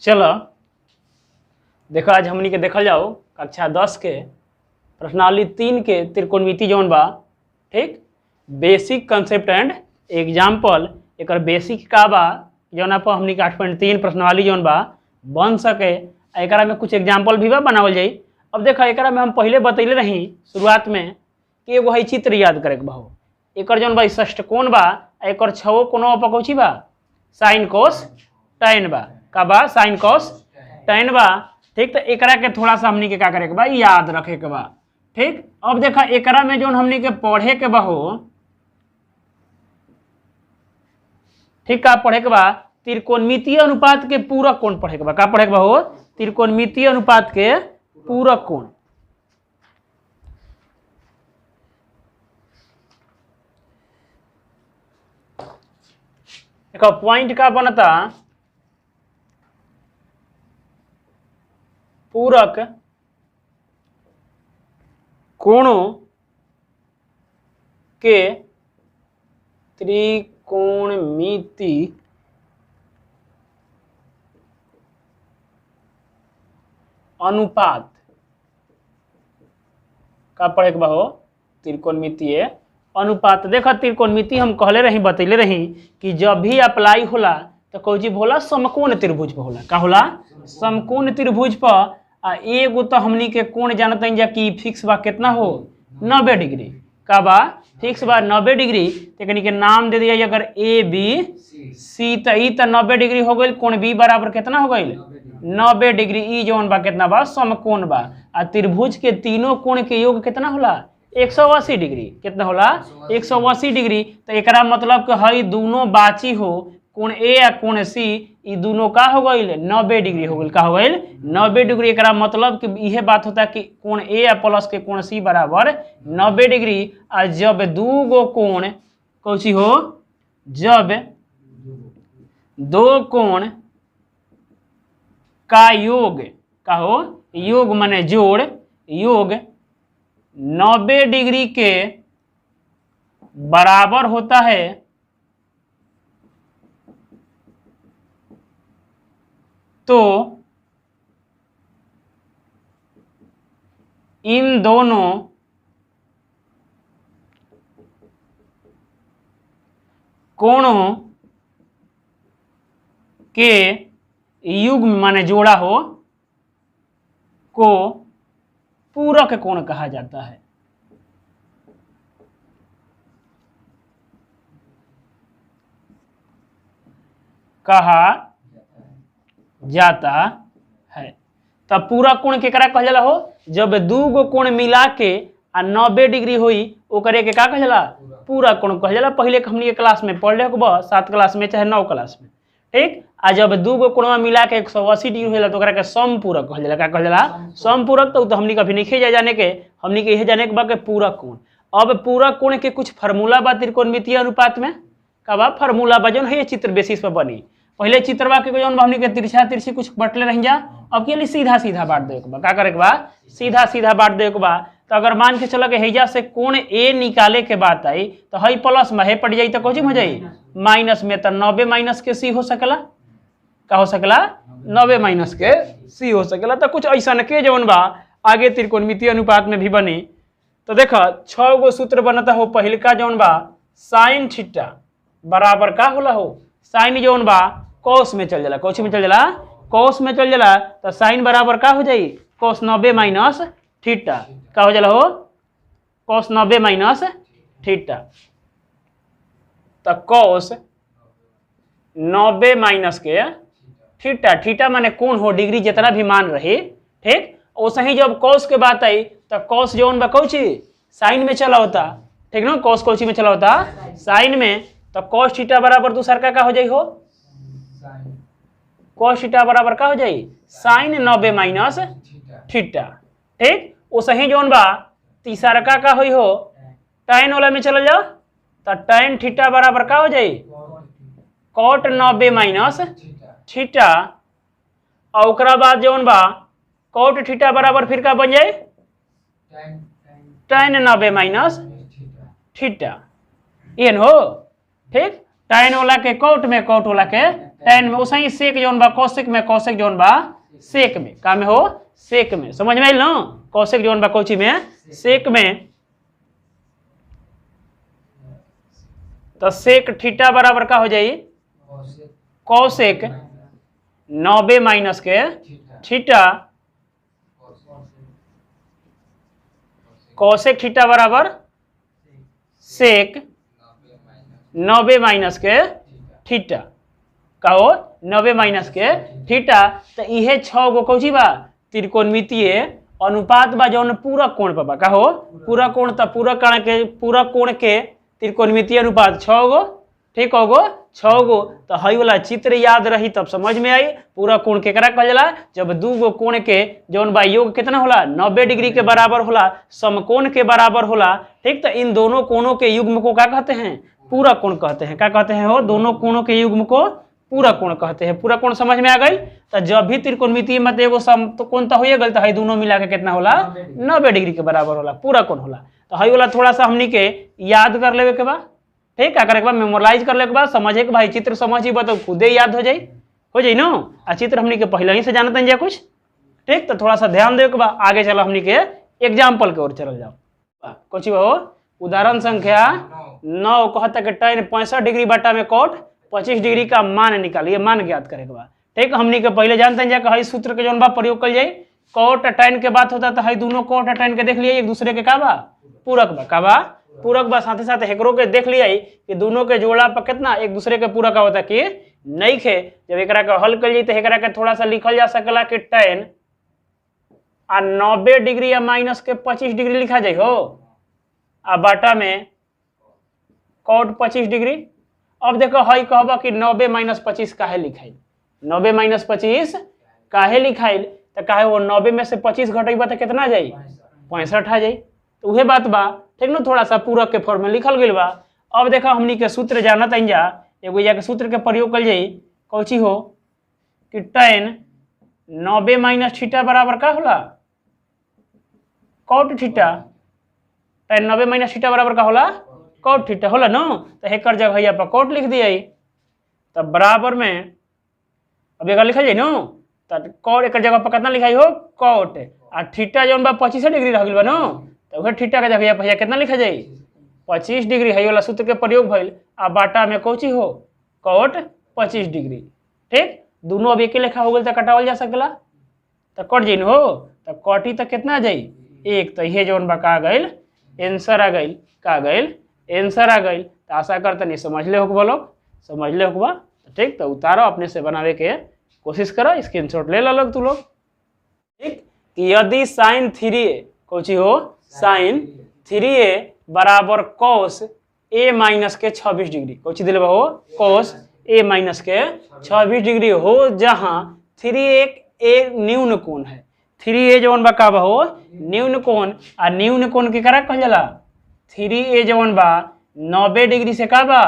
चलो देखो आज हमनी के देखल जाओ कक्षा 10 के प्रश्नावली 3 के त्रिकोणमिति जौन बा, ठीक, बेसिक कंसेप्ट एंड एग्जाम्पल। एक बेसिक का बा जौना पर हमनी के 8.3 प्रश्नावली जौन बा बन सके, एकरा में कुछ एग्जाम्पल भी बा बनावल जाई। अब देखो एकरा में हम पहले बतैले रही शुरुआत में कि एगो है चित्र याद करे के बा। एकर जौन बा षष्ठकोण बा, एकर 6 कोणों पर कौची बा, साइन कोस टैन बा। का बा, साइन कोस टैन बा, ठीक। तो एकरा के थोड़ा सा हमनी के का करे के बा, याद रखे के बा, ठीक। अब देखा एकरा में जो हमनी के पढ़े के बा हो, ठीक, का पढ़े के बा, त्रिकोणमितीय अनुपात के पूरक कोण पढ़े के बा। का पढ़े के बा हो, त्रिकोणमितीय अनुपात के पूरक कोण। देखो पॉइंट का बनता, पूरक कोणों के त्रिकोणमिति अनुपात। का पढ़े के बा हो, त्रिकोणमितीय अनुपात। देखो त्रिकोणमिति हम कहले रही, बतैले रही कि जब भी अप्लाई होला तो कौची होला, समकोण त्रिभुज पर होला। का होला, समकोण त्रिभुज पर। एगो तो हमनी के कोण जानते हैं कि फिक्स बा, कितना हो, 90 डिग्री। का बा, फिक्स बा 90 डिग्री। तो के नाम दे दिया अगर ए बी सी, तो ई तो 90 डिग्री हो गई। कोण बी बराबर कितना हो गई, 90 डिग्री। ई जौन बा कितना बा, समकोण बा। आ त्रिभुज के तीनों कोण के योग कितना होला, 180 डिग्री। कितना होला, 180 डिग्री। तो एकरा मतलब कि हई दोनों बाची हो, कोण ए या कोण सी, ई दोनों का हो गई, 90 डिग्री हो गई। का हो गई, 90 डिग्री। एकरा मतलब कि यह बात होता है कि कोण ए या प्लस के कोण सी बराबर 90 डिग्री। आ जब दूगो कोण कौची हो, जब दो कोण का योग, का हो, योग माने जोड़, योग 90 डिग्री के बराबर होता है, तो इन दोनों कोणों के युग्म माने जोड़ा हो को पूरक कोण कहा जाता है। कहा जाता है। तब पूरक कोण केकरा कहल जाला हो, जब दूगो कोण मिला के 90 डिग्री हुई, ओकरे के का कहल जाला, पूरक कोण कहल जाला। पहले हमनी के क्लास में पढ़ ले, 7 क्लास में चाहे 9 क्लास में, ठीक। आ जब दूगो कोणवा मिला के 180 डिग्री होला तो ओकरा के समपूरक कहल जाला। का कहल जाला, समपूरक। तो हमनी कभी नहीं जाने के, हमनी के यह जाने के बा के पूरक कोण। अब पूरक कोण के कुछ फार्मूला बा त्रिकोणमितीय अनुपात में। का बा, फार्मूला बा जौन है चित्र बेसिस पर बनी। पहले चित्रवा के जौन हमनी के तिरछा तिरछी कुछ बटले रह जा, अब के लिए सीधा सीधा बांट दे के बा। का करे के बा, सीधा सीधा बांट दे के बा। तो अगर मान के चलो कि हैजा से कोण ए निकाले के बात आई, तो हई प्लस में हे पड़ जाई तो कौन हो जाई, माइनस में। तो 90 माइनस के सी हो सकेला। का हो सकेला, 90 माइनस के सी हो सकेला। तो कुछ ऐसा के जौन बा आगे त्रिकोणमितीय अनुपात में भी बनी। तो देखो 6 गो सूत्र बनता हो। पहले का जौन बा, साइन थीटा बराबर का होला हो, साइन जौन बा कोस में चल जाला। कोस में चल जाला, कोस में चल जाला। तो साइन बराबर का हो जाई, कोस 90 माइनस थीटा। का हो जाला हो, कोस 90 माइनस थीटा। तो कोस 90 माइनस के थीटा, थीटा माने कोण हो, डिग्री जितना भी मान रही, ठीक। वैसे ही जब कोस के बात आई तो कोस जौन बा कौची, साइन में चला होता, ठीक ना। कोस कौची में चला होता, साइन में। तो कोस थीटा बराबर दूसर का हो जाई हो, कोस थीटा बराबर का हो जाई, साइन 90 माइनस थीटा, ठीक। वैसे ही जौन बा तीसरा का होई हो, टैन वाला में चल जाओ। तो टैन थीटा बराबर का हो जाई, कोट 90 माइनस थीटा। और ओकरा बाद जौन बा कोट थीटा बराबर फिर का बन जाए, टैन 90 माइनस थीटा। ये हो, ठीक। टैन वाला के कोट में, कोट वाला के tan में उसा ही sec जौन बा cosec में, cosec जौन बा sec में, का में हो sec में, समझ में आइल ना, cosec जौन बा कोची में sec में, तो sec थीटा बराबर का हो जाई cosec 90 माइनस के थीटा, cosec थीटा बराबर sec 90 माइनस के थीटा, का हो 90 माइनस के थीटा। तो इहे 6 गो कौची बा त्रिकोणमितीय अनुपात बा जौन पूरा कोण पर बा, का हो पूरा कोण, तो पूरा कोण के त्रिकोणमितीय अनुपात 6 गो, ठीक हो गो 6 गो। तो हई वाला चित्र याद रही तब समझ में आई। पूरा कोण केकरा कहल जाला, जब दू गो कोण के जौन बा योग कितना होला 90 डिग्री के बराबर होला, समकोण के बराबर होला, ठीक। तो इन दोनों कोणों के युग्म को क्या कहते हैं, पूरा कोण कहते हैं। क्या कहते हैं हो, दोनों कोणों के युग्म को पूरा कोण कहते हैं। पूरा कोण समझ में आ गई। तो जब भी त्रिकोणमितीय मत एगो समकोण तो होइए गल, तो हई दोनों मिला के कितना होला 90 डिग्री के बराबर होला, पूरा कोण होला। तो हई वाला थोड़ा सा हमनी के याद कर लेवे के बा, ठीक। क्या करे के बाद मेमोराइज कर ले के बाद समझे के भाई चित्र समझी बा तो खुदे याद हो जाई ना। आ चित्र हमनी के पहले ही से जानत हैं कुछ, ठीक। तो थोड़ा सा ध्यान देवे के बा। आगे चलो हमनी के एग्जाम्पल के ओर चल जाओ। कुछ हो उदाहरण संख्या 9 कहता कि tan 65 डिग्री बटा में cot 25 डिग्री का मान निकालिए, मान ज्ञात करे के बाद, ठीक। हमनी के पहले जानते हैं कि हई सूत्र के जौन बा प्रयोग कर जाए, cot tan के बात होता तो हई दोनों cot tan के देख लिए एक दूसरे के का बा पूरक बा, का बा पूरक बा। साथ ही साथ हेकरो के देख लिया कि दोनों के जोड़ा पर कितना एक दूसरे के पूरक होता कि नहीं खे। जब एकरा के हल कर ली तो एकरा के थोड़ा सा लिखल जा सकला कि tan 90 डिग्री या माइनस के 25 डिग्री लिखा जाए हो, आ बाटा में cot 25 डिग्री। अब देखो हई कहबा कि 90 माइनस 25 काहे लिखाइल, 90 माइनस 25 काहे लिखाइल, तो काहे वो 90 में से 25 घटेबा तो कितना जाई 65 आ जाई। तो उहे बात बा, ठीक ना। थोड़ा सा पूरक के फॉर्म में लिखल गई बा। अब देखो हमनी के सूत्र जानत हैं जा, एगो जाके सूत्र के प्रयोग कर जाई, कौची हो कि tan 90 माइनस थीटा बराबर का होला cot theta. tan 90 minus theta बराबर का होला cot थीटा होला ना। तो हेकर जगह यहाँ पर cot लिख दिया, तब बराबर में अब एक लिखल जाए ना, तो cot एक जगह पर कितना लिखाई हो cot, आ थीटा जौन बा 25 डिग्री रह गइल बा ना, तो वह थीटा के जगह पर कितना लिखा जाए 25 डिग्री। हई वाला सूत्र के प्रयोग भइल, आ बाटा में कौची हो cot 25 डिग्री, ठीक। दोनों अब एक लेखा हो गल तो कटावल जा सकला, तो कट जाइन हो, तो कटी तो कितना जाई 1। तो ये जौन बा का गइल आंसर आ गइल, का गइल आंसर आ गइल। तो आशा करते नहीं समझ ले होगा लोग, समझ ले होगा, ठीक। तो उतारो अपने से बनावे के कोशिश करो, स्क्रीनशॉट ले लो लोग तू लोग, ठीक। कि यदि sin 3a कौची हो sin 3a बराबर cos a माइनस के 26 डिग्री, कौची दिले बा हो cos a माइनस के 26 डिग्री हो, जहां 3a एक न्यून कोण है। 3a जवन बा का बा हो न्यून कोण, आ न्यून कोण के करा कहल जाला 3a जवन बा 90 डिग्री से का बा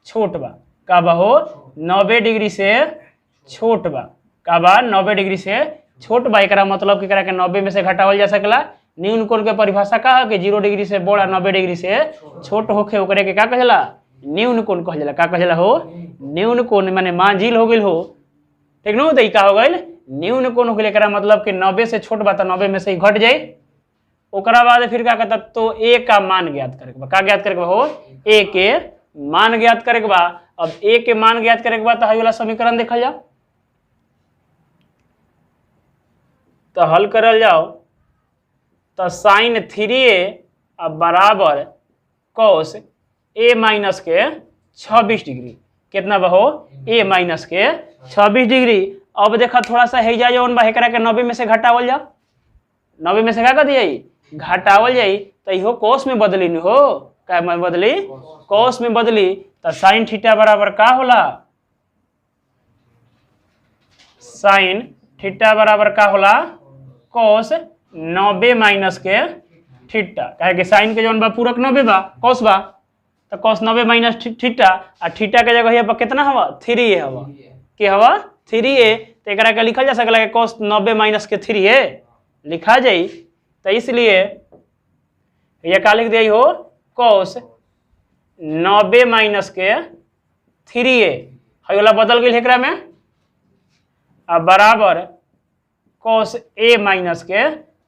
छोट बा, का बा हो 90 डिग्री से छोट बा, का बा 90 डिग्री से छोट बा। एकरा मतलब कि करा के 90 में से घटावल जा सकला। न्यून कोण के परिभाषा का है कि 0 डिग्री से बड़ा 90 डिग्री से छोट होखे ओकरे के का कहला न्यून कोण कहला। का कहला हो न्यून कोण, माने मांझिल हो गइल हो, ठीक न। तो का हो गइल न्यून कोण हो गइल। एकरा मतलब कि 90 से छोट बा तो 90 में से ही घट जाए। ओकरा बाद फिर का कहता तो a का मान ज्ञात करे के बा। का ज्ञात करे के बा हो a के मान ज्ञात करे के बा। अब a के मान ज्ञात करे के बा तो हई वाला समीकरण देखल जाओ, तो हल करल जाओ। तो sin 3a बराबर cos a माइनस के 26 डिग्री, कितना बा हो a माइनस के 26 डिग्री। अब देखा थोड़ा सा है जा जौन बा एकरा के 90 में से घटावल जाओ, 90 में से का कर दिया घटावल जाई, तो इहो cos में बदली न हो, क्या में बदली cos में बदली। तो sin थीटा बराबर का होला sin थीटा बराबर का होला cos 90 माइनस के थीटा। कहे कि साइन के जौन बा पूरक 90 बा, cos बा, तो cos 90 माइनस थीटा, आ थीटा के जगह पर कितना हवा 3a हवा, के हवा 3a। तो एकरा के लिखल जा सकला कि cos 90 माइनस के 3a लिखा जाई। तो इसलिए ये का लिख दिया हो cos 90 माइनस के 3a, हई वाला बदल गई एकरा में अब बराबर cos a माइनस के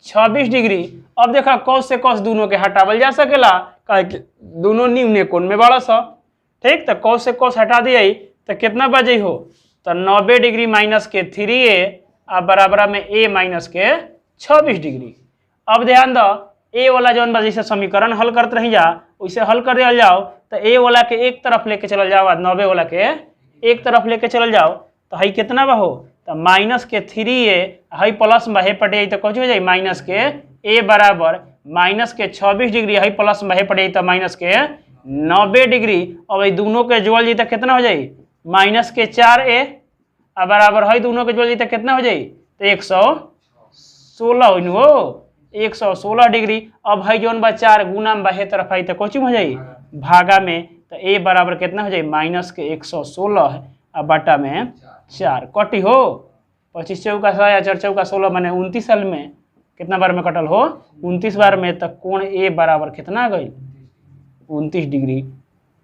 26 डिग्री। अब देखा cos से cos दोनों के हटावल जा सकेला काहे कि दोनों निम्न कोण में बड़ा सा। ठीक, तो cos से cos हटा दिया तो कितना बजे हो, तो 90 डिग्री माइनस के 3a अब बराबर में a माइनस के 26 डिग्री। अब ध्यान दो ए वाला जौन बा जैसे समीकरण हल करते रही जा वैसे हल कर दिया जाओ, तो ए वाला के एक तरफ लेके चल जाओ, 90 वाला के एक तरफ लेके चल जाओ, तो हई कितना बा हो, तो माइनस के 3a हई प्लस में हे पटे तो कुछ हो जाए माइनस के a बराबर माइनस के 26 डिग्री हई प्लस में हे पटे तो माइनस के 90 डिग्री। अब ये दोनों के जोड़ जी तो कितना हो जाए माइनस के 4a अब बराबर हई दोनों के जोड़ जी तो कितना हो जाए तो 116 हो 116 डिग्री। अब हई जौन बा 4 गुना में बाहे तरफ आई तो कुछ हो जाए भागा में, तो a बराबर कितना हो जाए माइनस के 116 अब बटा में 4 कटी हो 25 चौका 4 चौका 16 मैंने 29 साल में कितना बार में कटल हो 29 बार में, तो कोण a बराबर कितना गई 29 डिग्री।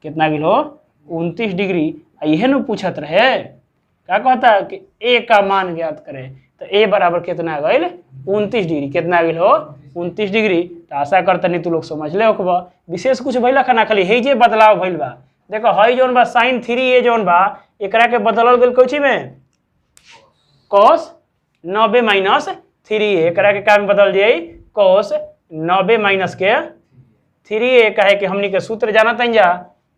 कितना गई हो 29 डिग्री। यह न पूछत रहे क्या कहता कि a का मान ज्ञात करे, तो a बराबर कितना गई 29 डिग्री। कितना गई हो 29 डिग्री। तो आशा करता नहीं तू लोग समझ ले होखबा, विशेष कुछ भइला खाना खाली हे जे बदलाव भइल बा। देखो हई जौन बा sin 3a जौन बा एकरा के बदलल गेल कोची में cos 90 माइनस 3a एकरा के का में बदल दिए cos 90 माइनस के 3a कहे कि हमनी के सूत्र जानत हन जा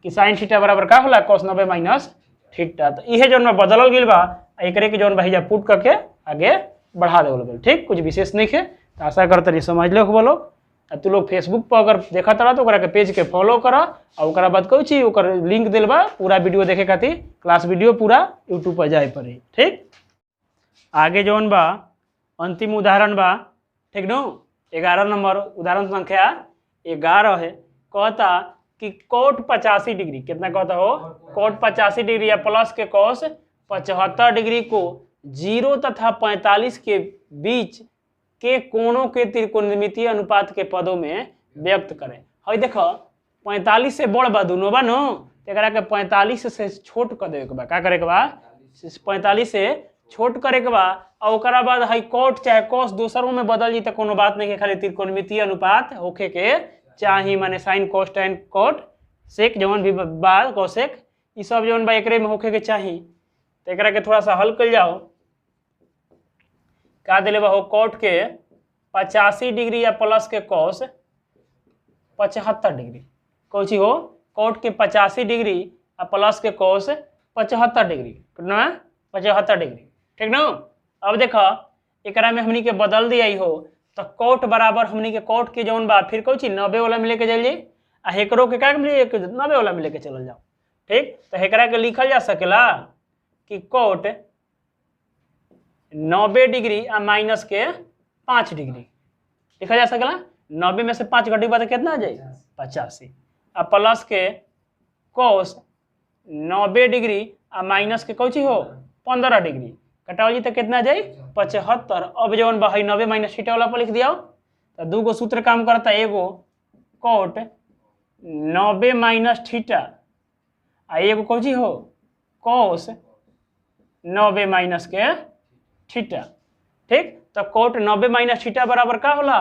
कि sin थीटा बराबर का होला cos 90 माइनस थीटा। तो इहे जौन बा बदलल गेल बा एकरे के जौन बा हिजा पुट करके आगे बढ़ा देवल गेल। ठीक, कुछ विशेष नहीं है। तो आशा करते नहीं समझ ले बोलो। तू लोग फेसबुक पर अगर देखा तरा तो के पेज के फॉलो करा और ओकरा बाद कौची ओकर लिंक दिल बा पूरा वीडियो देखे खातिर क्लास वीडियो पूरा यूट्यूब पर जाए पड़े। ठीक, आगे जौन बा अंतिम उदाहरण बा, ठीक नो 11 नंबर उदाहरण संख्या 11 है। कहता कि कोट 85 डिग्री कितना कहता हो कोट 85 डिग्री या प्लस के cos 75 डिग्री को 0 तथा 45 के बीच के कोणों के त्रिकोणमितीय अनुपात के पदों में व्यक्त करें। हई देखो 45 से बड़ बा दोनों बा नो, एकरा के 45 से छोट कर देवे के बा। का करे के बा 45 से छोट करे के बा और ओकरा बाद हई कोट चाहे cos दूसरों में बदल जी तो कोनो बात नहीं है, खाली त्रिकोणमितीय अनुपात होखे के चाही, माने sin cos tan cot sec जवन भी बा cosec ई सब जवन बा एकरे में होखे के चाही। तो एकरा के थोड़ा सा हल कर जाओ। का दिले बा हो कोट के 85 डिग्री या प्लस के cos 75 डिग्री कौची हो कोट के 85 डिग्री या प्लस के cos 75 डिग्री कितना 75 डिग्री। ठीक ना। अब देखो एकरा में हमनी के बदल दिया हो तो कोट बराबर हमनी के कोट के जौन बा फिर कौची 90 वाला में लेके चल जाई आ हेकरो के का मिले 90 वाला में लेके चल जाओ। ठीक, तो हेकरा के लिखल जा सकेला कि कोट 90 डिग्री आ माइनस के 5 डिग्री लिखा जा सकेला। 90 में से 5 घटी बात कितना आ जाए 85 आ प्लस के cos 90 डिग्री आ माइनस के कौची हो 15 डिग्री कटाओ जी तो कितना आ जाए 75। अब जौन बा 90 माइनस थीटा वाला पर लिख दिया तो दूगो सूत्र काम करता, एगो कोट 90 माइनस थीटा आ एगो कौची हो cos 90 माइनस के थीटा। ठीक, तो कोट 90 माइनस थीटा बराबर का होला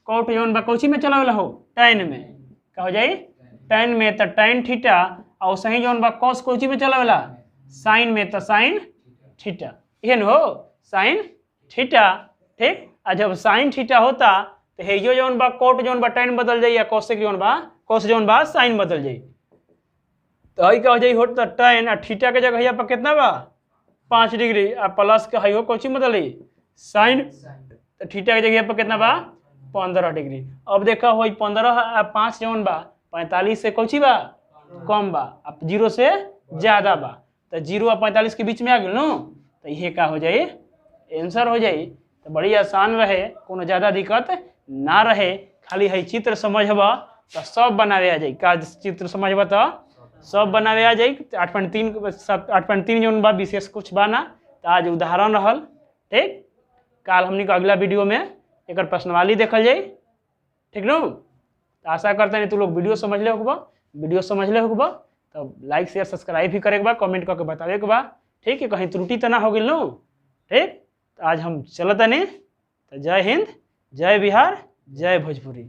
कोट जौन बा कौची में चला वाला हो tan में का हो जाए tan में, तो tan थीटा और सही जौन बा cos कौची में चला वाला sin में, तो sin थीटा यह हो sin थीटा। ठीक, आ जब sin थीटा होता तो हेजो जौन बा कोट जौन बा tan बदल जाए या cos जौन बा cos जौन बा sin बदल जाए। तो हई का हो जाए हो तो tan आ थीटा के जगह पर कितना बा 5 डिग्री आ प्लस के हई हो कौची बदल sin, तो थीटा के जगह पर कितना बा 15 डिग्री। अब देखा हो 15 आ 5 जौन बा 45 से कौची बा कम बा, अब 0 से ज्यादा बा, तो 0 और 45 के बीच में आ गया नो, तो ये का हो जाए आंसर हो जाए। तो बड़ी आसान रहे, कोनो ज़्यादा दिक्कत ना रहे, खाली है चित्र समझबा तो सब बनावे आ जाए। का चित्र समझबा तो सब बनावे आ जाए। 8.3 जौन बा विशेष कुछ बा ना, तो आज उदाहरण रहल। ठीक, काल हमनी का अगला वीडियो में एक प्रश्नवाली देखल जाए। ठीक न, तो आशा करते हैं तू लोग वीडियो समझ ले होगा। तब लाइक शेयर सब्सक्राइब भी करे के बा, कमेंट करके बतावे के बा, ठीक है, कहीं त्रुटि तो ना हो गई नो, ठीक। तो आज हम चलत तनी, तो जय हिंद, जय बिहार, जय भोजपुरी।